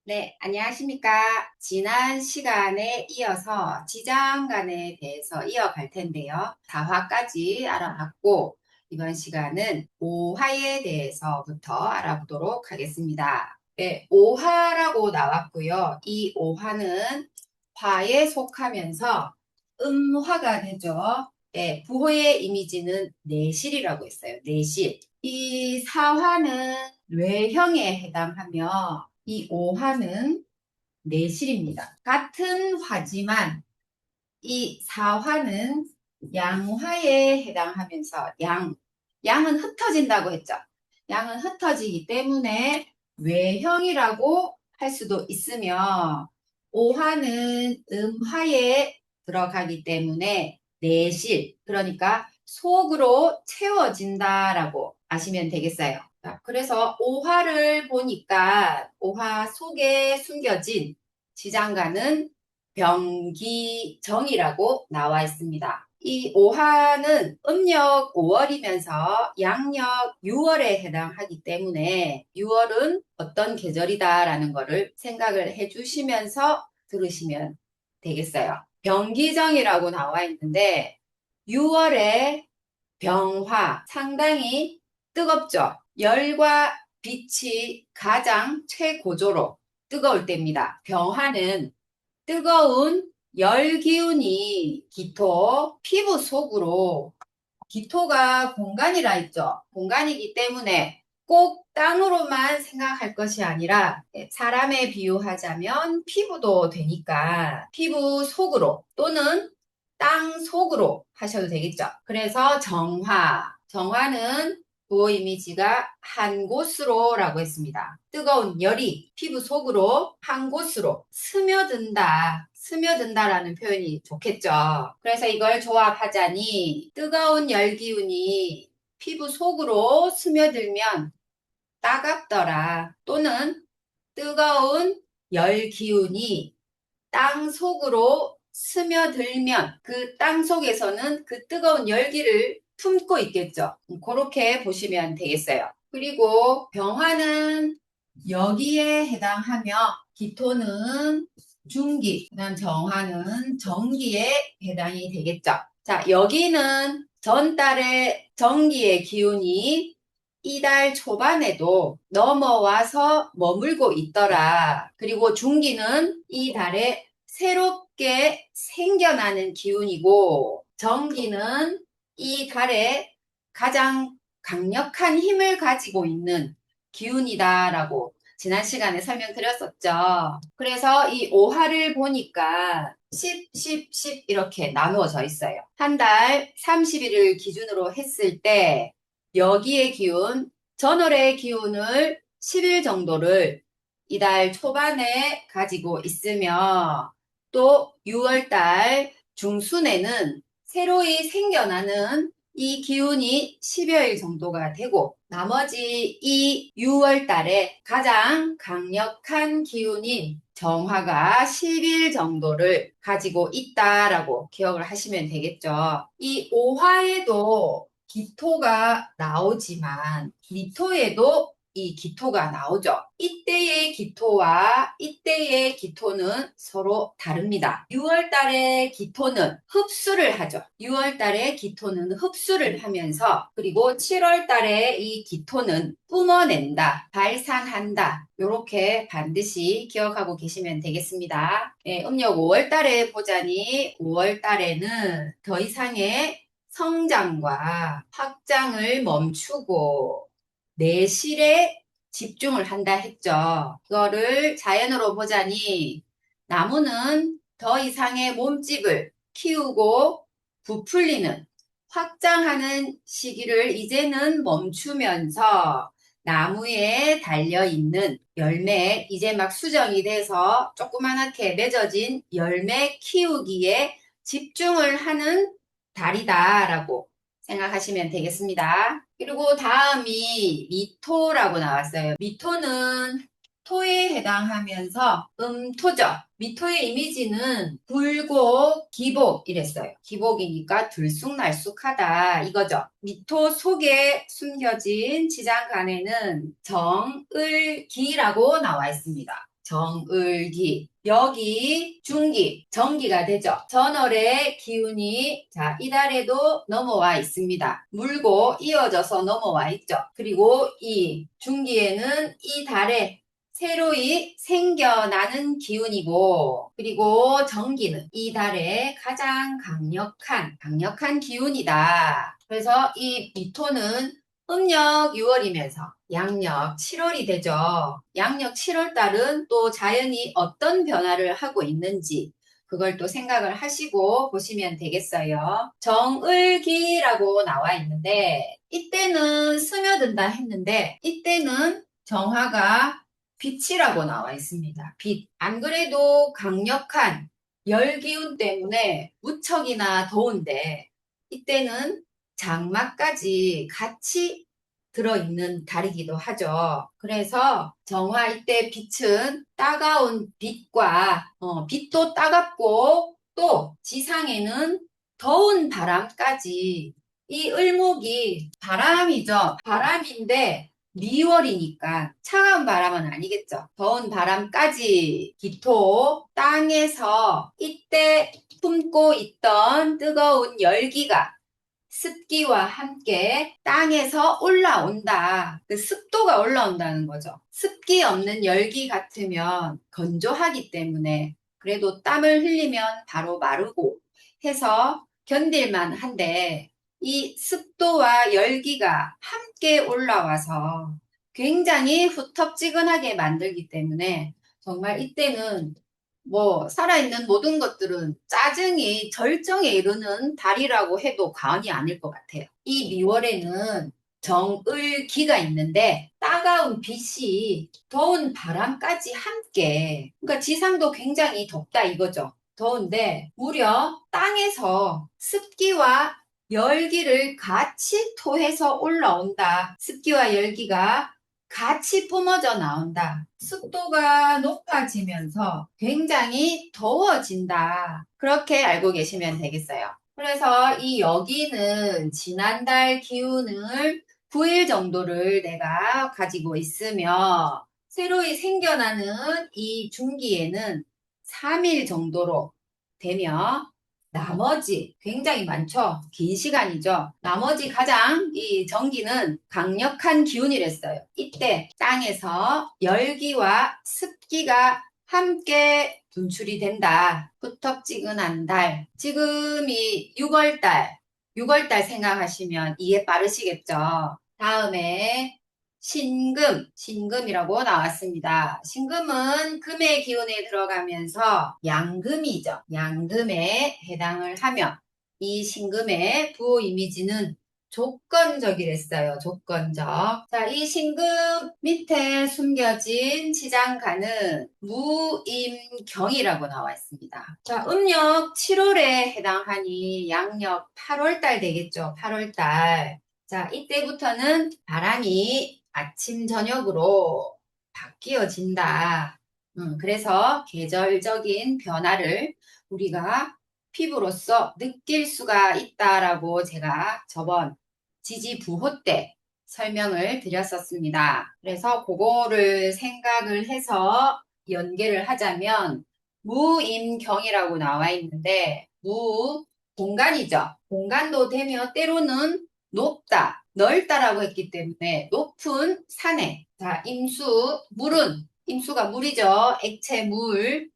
네, 안녕하십니까. 지난 시간에 이어서 지장간에 대해서 이어갈 텐데요. 4화까지 알아봤고, 이번 시간은 5화에 대해서부터 알아보도록 하겠습니다. 네, 5화라고 나왔고요. 이 5화는 화에 속하면서 음화가 되죠. 네, 부호의 이미지는 내실이라고 했어요. 내실. 이 4화는 뇌형에 해당하며 이 5화는 내실입니다. 같은 화지만 이 4화는 양화에 해당하면서 양은 흩어진다고 했죠. 양은 흩어지기 때문에 외형이라고 할 수도 있으며 5화는 음화에 들어가기 때문에 내실, 그러니까 속으로 채워진다라고 아시면 되겠어요. 자, 그래서 5화를 보니까 5화 속에 숨겨진 지장간은 병기정이라고 나와 있습니다. 이 5화는 음력 5월이면서 양력 6월에 해당하기 때문에 6월은 어떤 계절이다라는 거를 생각을 해주시면서 들으시면 되겠어요. 병기정이라고 나와 있는데 6월에 병화 상당히 뜨겁죠. 열과 빛이 가장 최고조로 뜨거울 때입니다. 병화는 뜨거운 열 기운이 기토, 피부 속으로 기토가 공간이라 했죠. 공간이기 때문에 꼭 땅으로만 생각할 것이 아니라 사람에 비유하자면 피부도 되니까 피부 속으로 또는 땅 속으로 하셔도 되겠죠. 그래서 정화는 부호 이미지가 한 곳으로라고 했습니다. 뜨거운 열이 피부 속으로 한 곳으로 스며든다라는 표현이 좋겠죠. 그래서 이걸 조합하자니 뜨거운 열 기운이 피부 속으로 스며들면 따갑더라. 또는 뜨거운 열 기운이 땅 속으로 스며들면 그 땅 속에서는 그 뜨거운 열기를 품고 있겠죠. 그렇게 보시면 되겠어요. 그리고 병화는 여기에 해당하며 기토는 중기, 그다음 정화는 정기에 해당이 되겠죠. 자, 여기는 전달의 정기의 기운이 이달 초반에도 넘어와서 머물고 있더라. 그리고 중기는 이 달에 새롭게 생겨나는 기운이고, 정기는 이 달에 가장 강력한 힘을 가지고 있는 기운이다라고 지난 시간에 설명드렸었죠. 그래서 이 5화를 보니까 10 이렇게 나누어져 있어요. 한 달 30일을 기준으로 했을 때 여기의 기운, 전월의 기운을 10일 정도를 이달 초반에 가지고 있으며 또 6월달 중순에는 새로이 생겨나는 이 기운이 10여일 정도가 되고 나머지 이 6월 달에 가장 강력한 기운인 정화가 10일 정도를 가지고 있다라고 기억을 하시면 되겠죠. 이 5화에도 기토가 나오지만 미토에도 이 기토가 나오죠. 이때의 기토와 이때의 기토는 서로 다릅니다. 6월 달의 기토는 흡수를 하죠. 6월 달의 기토는 흡수를 하면서 그리고 7월 달에 이 기토는 뿜어낸다, 발산한다. 이렇게 반드시 기억하고 계시면 되겠습니다. 네, 음력 5월 달에 보자니 5월 달에는 더 이상의 성장과 확장을 멈추고 내실에 집중을 한다 했죠. 그거를 자연으로 보자니 나무는 더 이상의 몸집을 키우고 부풀리는 확장하는 시기를 이제는 멈추면서 나무에 달려있는 열매, 이제 막 수정이 돼서 조그맣게 맺어진 열매 키우기에 집중을 하는 달이다라고 생각하시면 되겠습니다. 그리고 다음이 미토라고 나왔어요. 미토는 토에 해당하면서 토죠. 미토의 이미지는 불고 기복 이랬어요. 기복이니까 들쑥날쑥하다 이거죠. 미토 속에 숨겨진 지장간에는 정을기라고 나와 있습니다. 정을기. 여기 중기, 정기가 되죠. 전월의 기운이 자, 이달에도 넘어와 있습니다. 물고 이어져서 넘어와 있죠. 그리고 이 중기에는 이 달에 새로이 생겨나는 기운이고, 그리고 정기는 이 달에 가장 강력한 기운이다. 그래서 이 미토는 음력 6월이면서 양력 7월이 되죠. 양력 7월 달은 또 자연이 어떤 변화를 하고 있는지 그걸 또 생각을 하시고 보시면 되겠어요. 정을기라고 나와 있는데 이때는 스며든다 했는데 이때는 정화가 빛이라고 나와 있습니다. 빛. 안 그래도 강력한 열기운 때문에 무척이나 더운데 이때는 장마까지 같이 들어있는 달이기도 하죠. 그래서 정화 이때 빛은 따가운 빛과 빛도 따갑고 또 지상에는 더운 바람까지 이 을목이 바람이죠. 바람인데 리월이니까 차가운 바람은 아니겠죠. 더운 바람까지 기토 땅에서 이때 품고 있던 뜨거운 열기가 습기와 함께 땅에서 올라온다. 그 습도가 올라온다는 거죠. 습기 없는 열기 같으면 건조하기 때문에 그래도 땀을 흘리면 바로 마르고 해서 견딜만 한데 이 습도와 열기가 함께 올라와서 굉장히 후텁지근하게 만들기 때문에 정말 이때는 살아있는 모든 것들은 짜증이 절정에 이르는 달이라고 해도 과언이 아닐 것 같아요. 이 미월에는 정을기가 있는데 따가운 빛이 더운 바람까지 함께, 그러니까 지상도 굉장히 덥다 이거죠. 더운데 무려 땅에서 습기와 열기를 같이 토해서 올라온다. 습기와 열기가 같이 뿜어져 나온다. 습도가 높아지면서 굉장히 더워진다. 그렇게 알고 계시면 되겠어요. 그래서 이 여기는 지난달 기운을 9일 정도를 내가 가지고 있으며 새로이 생겨나는 이 중기에는 3일 정도로 되며 나머지 굉장히 많죠. 긴 시간이죠. 나머지 가장 이 정기는 강력한 기운이랬어요. 이때 땅에서 열기와 습기가 함께 분출이 된다. 후텁지근한 달. 지금이 6월달 생각하시면 이해 빠르시겠죠. 다음에 신금이라고 나왔습니다. 신금은 금의 기운에 들어가면서 양금이죠. 양금에 해당을 하며 이 신금의 부호 이미지는 조건적이랬어요. 조건적. 자, 이 신금 밑에 숨겨진 지장간은 무임경이라고 나와 있습니다. 자, 음력 7월에 해당하니 양력 8월달 되겠죠. 8월달. 자, 이때부터는 바람이 아침, 저녁으로 바뀌어진다. 그래서 계절적인 변화를 우리가 피부로서 느낄 수가 있다라고 제가 저번 지지부호 때 설명을 드렸었습니다. 그래서 그거를 생각을 해서 연계를 하자면 무임경이라고 나와 있는데 공간이죠. 공간도 되며 때로는 높다, 넓다라고 했기 때문에 높은 산에 자, 임수가 물이죠. 액체 물은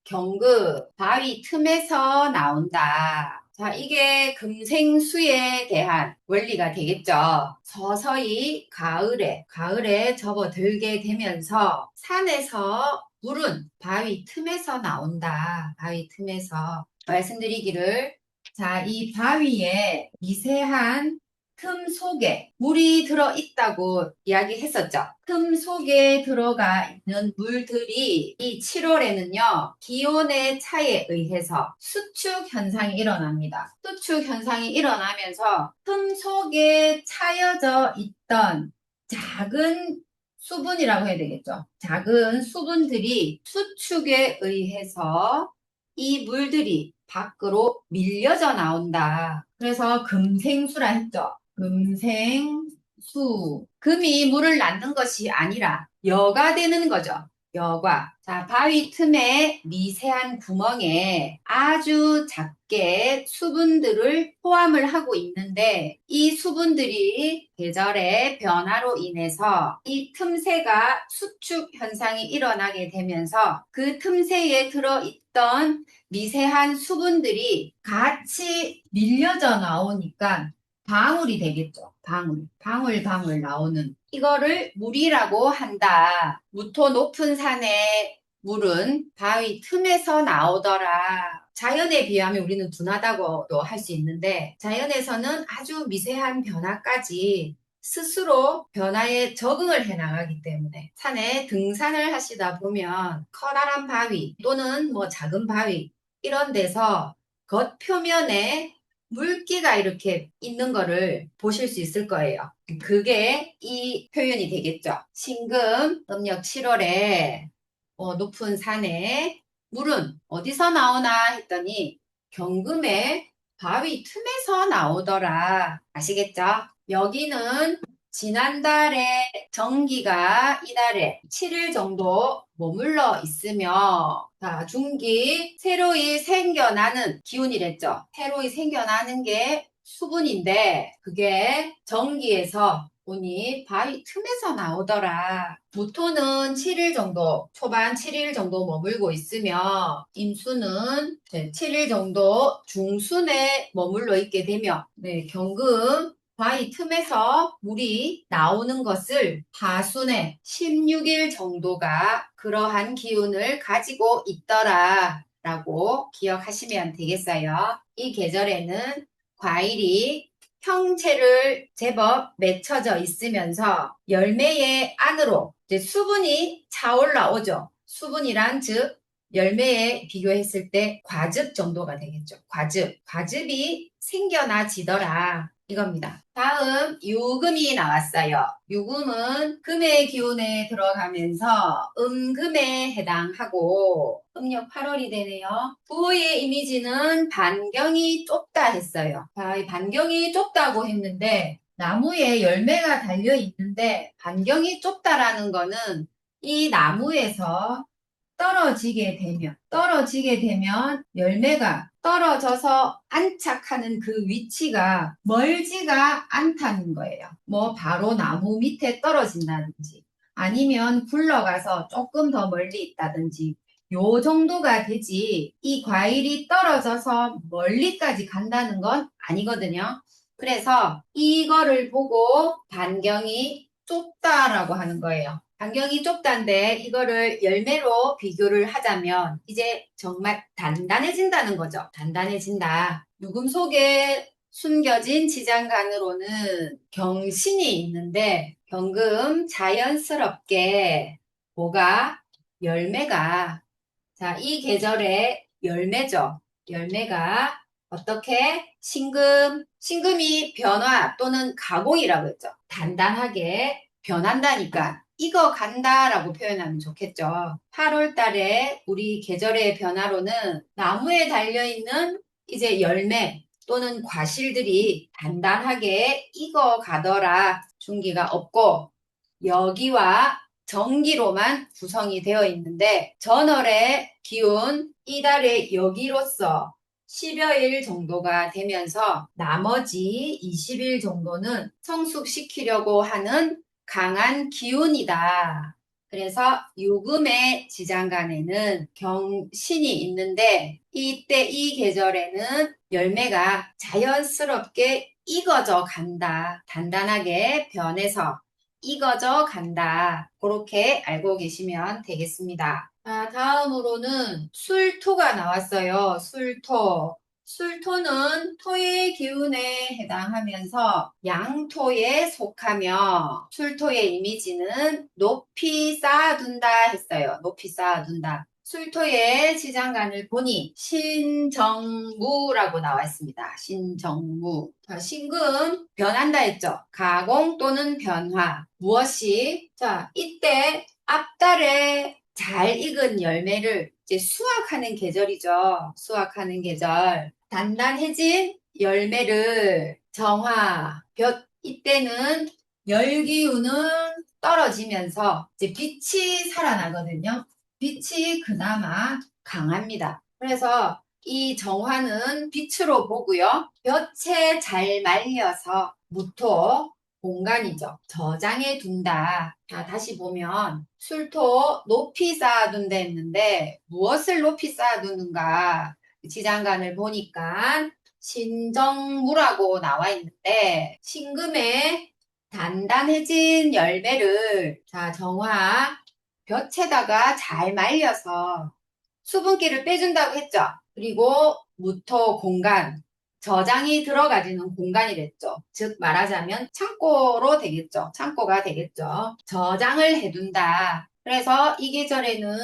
경그, 바위 틈에서 나온다. 자, 이게 금생수에 대한 원리가 되겠죠. 서서히 가을에 접어들게 되면서 산에서 물은 바위 틈에서 나온다. 바위 틈에서 말씀드리기를 자, 이 바위에 미세한 틈 속에 물이 들어있다고 이야기했었죠. 틈 속에 들어가 있는 물들이 이 7월에는요, 기온의 차이에 의해서 수축 현상이 일어납니다. 수축 현상이 일어나면서 틈 속에 차여져 있던 작은 수분이라고 해야 되겠죠. 작은 수분들이 수축에 의해서 이 물들이 밖으로 밀려져 나온다. 그래서 금생수라 했죠. 금생수. 금이 물을 낳는 것이 아니라 여가 되는 거죠. 여과. 자, 바위 틈에 미세한 구멍에 아주 작게 수분들을 포함을 하고 있는데 이 수분들이 계절의 변화로 인해서 이 틈새가 수축 현상이 일어나게 되면서 그 틈새에 들어있던 미세한 수분들이 같이 밀려져 나오니까 방울이 되겠죠. 방울 나오는. 이거를 물이라고 한다. 무토 높은 산의 물은 바위 틈에서 나오더라. 자연에 비하면 우리는 둔하다고도 할 수 있는데 자연에서는 아주 미세한 변화까지 스스로 변화에 적응을 해 나가기 때문에 산에 등산을 하시다 보면 커다란 바위 또는 뭐 작은 바위 이런 데서 겉표면에 물기가 이렇게 있는 거를 보실 수 있을 거예요. 그게 이 표현이 되겠죠. 신금, 음력 7월에 높은 산에 물은 어디서 나오나 했더니 경금의 바위 틈에서 나오더라. 아시겠죠? 여기는 지난달에 정기가 이달에 7일 정도 머물러 있으며 자, 중기 새로이 생겨나는 기운이랬죠. 새로이 생겨나는 게 수분인데 그게 정기에서 보니 바위 틈에서 나오더라. 무토는 7일 정도, 초반 7일 정도 머물고 있으며 임수는 7일 정도 중순에 머물러 있게 되며 네, 경금 바위 틈에서 물이 나오는 것을 하순에 16일 정도가 그러한 기운을 가지고 있더라 라고 기억하시면 되겠어요. 이 계절에는 과일이 형체를 제법 맺혀져 있으면서 열매의 안으로 이제 수분이 차올라오죠. 수분이란 즉 열매에 비교했을 때 과즙 정도가 되겠죠. 과즙이 생겨나지더라. 이겁니다. 다음 유금이 나왔어요. 유금은 금의 기운에 들어가면서 음금에 해당하고 음력 8월이 되네요. 부호의 이미지는 반경이 좁다 했어요. 자, 이 반경이 좁다고 했는데 나무에 열매가 달려 있는데 반경이 좁다라는 거는 이 나무에서 떨어지게 되면 열매가 떨어져서 안착하는 그 위치가 멀지가 않다는 거예요. 뭐 바로 나무 밑에 떨어진다든지 아니면 굴러가서 조금 더 멀리 있다든지 요 정도가 되지 이 과일이 떨어져서 멀리까지 간다는 건 아니거든요. 그래서 이거를 보고 반경이 좁다라고 하는 거예요. 반경이 좁다인데 이거를 열매로 비교를 하자면 이제 정말 단단해진다는 거죠. 단단해진다. 누금 속에 숨겨진 지장간으로는 경신이 있는데 경금 자연스럽게 뭐가 열매가 자, 이 계절의 열매죠. 열매가 어떻게 신금이 변화 또는 가공이라고 했죠. 단단하게 변한다니까 이거 간다라고 표현하면 좋겠죠. 8월 달에 우리 계절의 변화로는 나무에 달려있는 이제 열매 또는 과실들이 단단하게 익어 가더라. 중기가 없고 여기와 정기로만 구성이 되어 있는데 전월의 기운 이달의 여기로서 10여일 정도가 되면서 나머지 20일 정도는 성숙시키려고 하는 강한 기운이다. 그래서 유금의 지장간에는 경신이 있는데 이때 이 계절에는 열매가 자연스럽게 익어져 간다. 단단하게 변해서 익어져 간다. 그렇게 알고 계시면 되겠습니다. 자, 다음으로는 술토가 나왔어요. 술토. 술토는 토의 기운에 해당하면서 양토에 속하며 술토의 이미지는 높이 쌓아둔다 했어요. 높이 쌓아둔다. 술토의 지장간을 보니 신정무라고 나와 있습니다. 신정무. 자, 신금 변한다 했죠. 가공 또는 변화. 무엇이? 자, 이때 앞달에 잘 익은 열매를 이제 수확하는 계절이죠. 수확하는 계절. 단단해진 열매를 정화, 볕, 이때는 열기운은 떨어지면서 이제 빛이 살아나거든요. 빛이 그나마 강합니다. 그래서 이 정화는 빛으로 보고요. 볕에 잘 말려서 무토 공간이죠. 저장해 둔다. 자, 다시 보면 술토 높이 쌓아둔다 했는데 무엇을 높이 쌓아두는가? 지장간을 보니까 신정무라고 나와 있는데 신금에 단단해진 열매를 자 정화 볕에다가 잘 말려서 수분기를 빼준다고 했죠. 그리고 무토 공간 저장이 들어가지는 공간이랬죠. 즉 말하자면 창고로 되겠죠. 창고가 되겠죠. 저장을 해둔다. 그래서 이 계절에는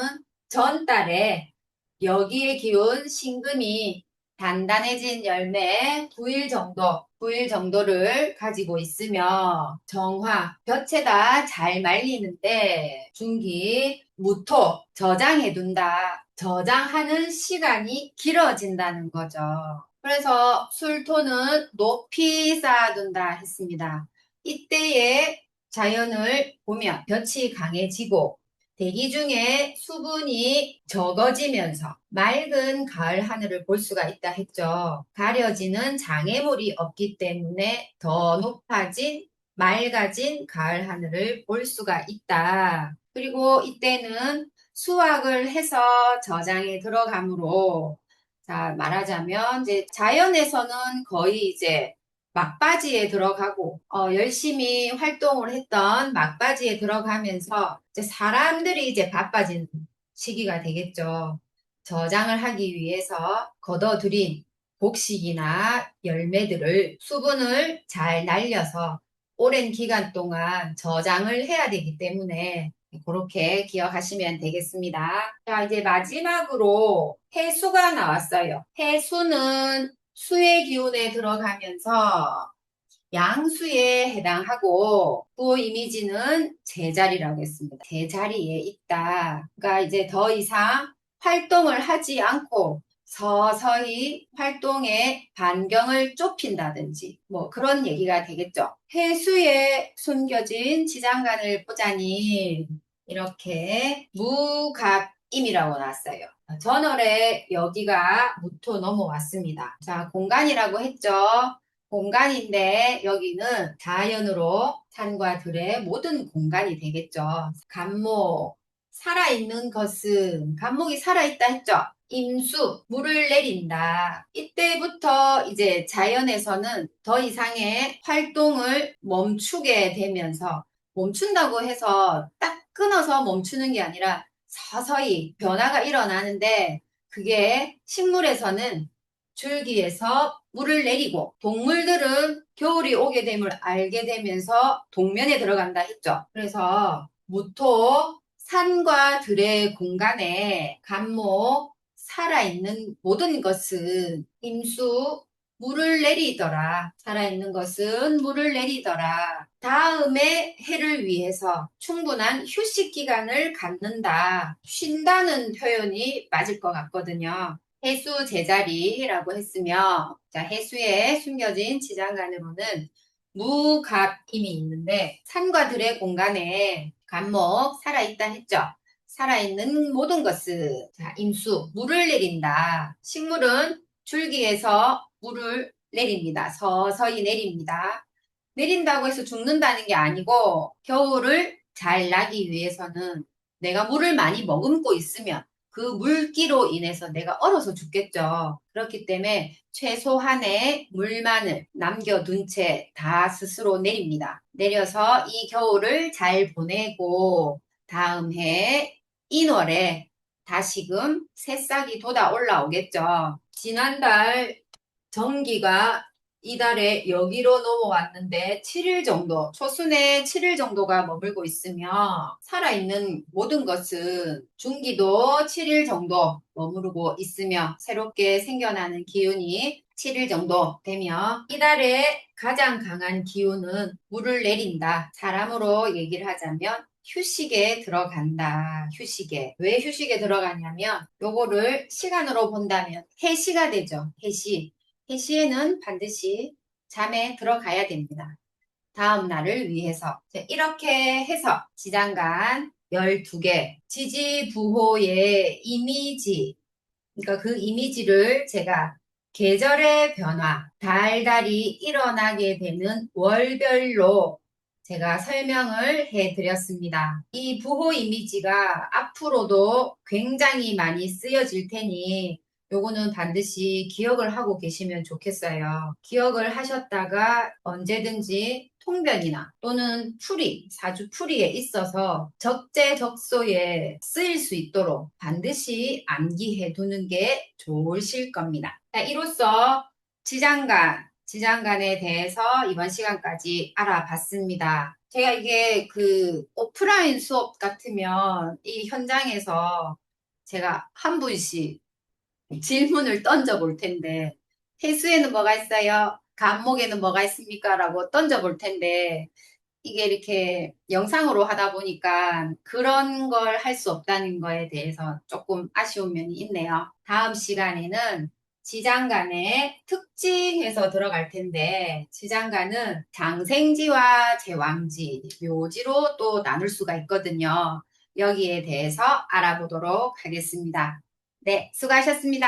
전달에 여기에 기운 신금이 단단해진 열매 9일 정도, 9일 정도를 가지고 있으며 정화, 볕에다 잘 말리는데 중기, 무토 저장해둔다. 저장하는 시간이 길어진다는 거죠. 그래서 술토는 높이 쌓아둔다 했습니다. 이때의 자연을 보면 볕이 강해지고 대기 중에 수분이 적어지면서 맑은 가을 하늘을 볼 수가 있다 했죠. 가려지는 장애물이 없기 때문에 더 높아진 맑아진 가을 하늘을 볼 수가 있다. 그리고 이때는 수확을 해서 저장에 들어가므로 자 말하자면 이제 자연에서는 거의 이제 막바지에 들어가고 열심히 활동을 했던 막바지에 들어가면서 이제 사람들이 이제 바빠진 시기가 되겠죠. 저장을 하기 위해서 걷어들인 곡식이나 열매들을 수분을 잘 날려서 오랜 기간 동안 저장을 해야 되기 때문에 그렇게 기억하시면 되겠습니다. 자, 이제 마지막으로 해수가 나왔어요. 해수는 수의 기운에 들어가면서 양수에 해당하고 그 이미지는 제자리라고 했습니다. 제자리에 있다. 그러니까 이제 더 이상 활동을 하지 않고 서서히 활동의 반경을 좁힌다든지 뭐 그런 얘기가 되겠죠. 해수에 숨겨진 지장간을 보자니 이렇게 무갑임이라고 나왔어요. 전월에 여기가 무토 넘어왔습니다. 자, 공간이라고 했죠. 공간인데 여기는 자연으로 산과 들의 모든 공간이 되겠죠. 간목, 살아있는 것은 간목이 살아있다 했죠. 임수, 물을 내린다. 이때부터 이제 자연에서는 더 이상의 활동을 멈추게 되면서 멈춘다고 해서 딱 끊어서 멈추는 게 아니라 서서히 변화가 일어나는데 그게 식물에서는 줄기에서 물을 내리고 동물들은 겨울이 오게 됨을 알게 되면서 동면에 들어간다 했죠. 그래서 무토 산과 들의 공간에 간목 살아있는 모든 것은 임수 물을 내리더라. 살아있는 것은 물을 내리더라. 다음에 해를 위해서 충분한 휴식 기간을 갖는다. 쉰다는 표현이 맞을 것 같거든요. 해수 제자리라고 했으며 자 해수에 숨겨진 지장간으로는 무갑임이 있는데 산과 들의 공간에 간목 살아있다 했죠. 살아있는 모든 것은 자 임수 물을 내린다. 식물은 줄기에서 물을 내립니다. 서서히 내립니다. 내린다고 해서 죽는다는 게 아니고 겨울을 잘 나기 위해서는 내가 물을 많이 머금고 있으면 그 물기로 인해서 내가 얼어서 죽겠죠. 그렇기 때문에 최소한의 물만을 남겨둔 채 다 스스로 내립니다. 내려서 이 겨울을 잘 보내고 다음 해 인월에 다시금 새싹이 돋아 올라오겠죠. 지난달 정기가 이달에 여기로 넘어왔는데 7일 정도, 초순에 7일 정도가 머물고 있으며 살아있는 모든 것은 중기도 7일 정도 머무르고 있으며 새롭게 생겨나는 기운이 7일 정도 되며 이달에 가장 강한 기운은 물을 내린다. 사람으로 얘기를 하자면 휴식에 들어간다. 휴식에. 왜 휴식에 들어가냐면 요거를 시간으로 본다면 해시가 되죠. 해시. 해시에는 반드시 잠에 들어가야 됩니다. 다음 날을 위해서. 이렇게 해서 지장간 12개, 지지부호의 이미지, 그러니까 그 이미지를 제가 계절의 변화, 달달이 일어나게 되는 월별로 제가 설명을 해드렸습니다. 이 부호 이미지가 앞으로도 굉장히 많이 쓰여질 테니 요거는 반드시 기억을 하고 계시면 좋겠어요. 기억을 하셨다가 언제든지 통변이나 또는 풀이, 사주풀이에 있어서 적재적소에 쓰일 수 있도록 반드시 암기해 두는 게 좋으실 겁니다. 자, 이로써 지장간에 대해서 이번 시간까지 알아봤습니다. 제가 이게 그 오프라인 수업 같으면 이 현장에서 제가 한 분씩 질문을 던져 볼 텐데, 해수에는 뭐가 있어요? 간목에는 뭐가 있습니까? 라고 던져 볼 텐데, 이게 이렇게 영상으로 하다 보니까 그런 걸 할 수 없다는 거에 대해서 조금 아쉬운 면이 있네요. 다음 시간에는 지장간의 특징에서 들어갈 텐데, 지장간은 장생지와 제왕지, 묘지로 또 나눌 수가 있거든요. 여기에 대해서 알아보도록 하겠습니다. 네, 수고하셨습니다.